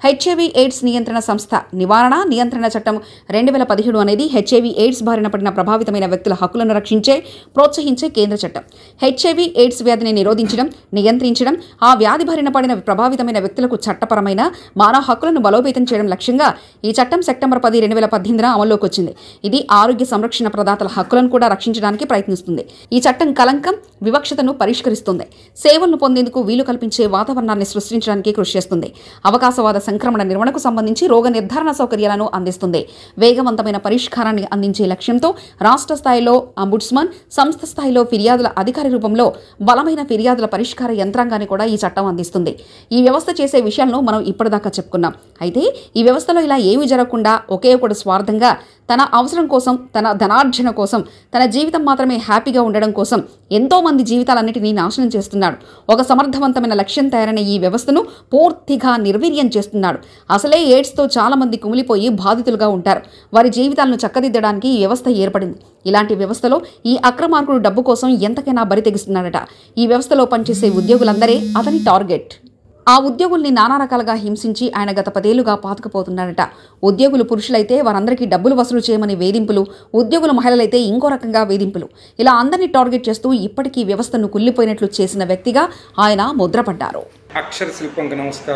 HIV AIDS నియంత్రణ సంస్థ నివారణ నియంత్రణ చట్టం 2017 అనేది హెచ్ఐవి ఎయిడ్స్ బారిన పడిన ప్రభావితమైన వ్యక్తుల హక్కులను రక్షించే, ప్రోత్సహించే కేంద్ర చట్టం. హెచ్ఐవి ఎయిడ్స్ వ్యాధిని నిరోధించడం, నియంత్రించడం, ఆ వ్యాధి బారిన పడిన ప్రభావితమైన వ్యక్తులకు చట్టపరమైన మానవ హక్కులను బలోపేతం చేయడం లక్ష్యంగా ఈ చట్టం సెప్టెంబర్ 10, 2018 అమల్లోకి వచ్చింది. ఇది ఆరోగ్య సంరక్షణ ప్రదాతల హక్కులను కూడా రక్షించడానికి ప్రయత్నిస్తుంది. ఈ చట్టం కలంకం, వివక్షతను పరిష్కరిస్తుంది. సేవలను పొందేందుకు వీలు కల్పించే వాతావరణాన్ని సృష్టించడానికి కృషి చేస్తుంది. అవకాశవాద సంక్రమణ నిర్వహణకు సంబంధించి రోగ నిర్ధారణ సౌకర్యాలను అందిస్తుంది. వేగవంతమైన పరిష్కారాన్ని అందించే లక్ష్యంతో రాష్ట్ర స్థాయిలో అంబుడ్స్మన్, సంస్థ స్థాయిలో ఫిర్యాదుల అధికారి రూపంలో బలమైన ఫిర్యాదుల పరిష్కార యంత్రాంగాన్ని కూడా ఈ చట్టం అందిస్తుంది. ఈ వ్యవస్థ చేసే విషయాలను మనం ఇప్పటిదాకా చెప్పుకున్నాం. అయితే ఈ వ్యవస్థలో ఇలా ఏమీ జరగకుండా ఒకే ఒకడు స్వార్థంగా తన అవసరం కోసం, తన ధనార్జన కోసం, తన జీవితం మాత్రమే హ్యాపీగా ఉండడం కోసం ఎంతో మంది జీవితాలన్నిటినీ నాశనం చేస్తున్నాడు. ఒక సమర్థవంతమైన లక్ష్యం తయారైన ఈ వ్యవస్థను పూర్తిగా నిర్వీర్యం చేస్తున్నాడు. అసలే ఎయిడ్స్తో చాలా మంది కుమిలిపోయి బాధితులుగా ఉంటారు. వారి జీవితాలను చక్కదిద్దడానికి ఈ వ్యవస్థ ఏర్పడింది. ఇలాంటి వ్యవస్థలో ఈ అక్రమార్కుడు డబ్బు కోసం ఎంతకైనా బరి తెగిస్తున్నాడట. ఈ వ్యవస్థలో పనిచేసే ఉద్యోగులందరే అతని టార్గెట్. ఆ ఉద్యోగుల్ని నానా రకాలుగా హింసించి ఆయన గత 10 ఏళ్లుగా పాతుకుపోతున్నాడట. ఉద్యోగులు పురుషులైతే వారందరికీ డబ్బులు వసూలు చేయమని వేధింపులు, ఉద్యోగులు మహిళలైతే ఇంకో రకంగా వేధింపులు, ఇలా అందరినీ టార్గెట్ చేస్తూ ఇప్పటికీ వ్యవస్థను కుళ్ళిపోయినట్లు చేసిన వ్యక్తిగా ఆయన ముద్రపడ్డారు. అక్షర శిల్పంకి నమస్కారం.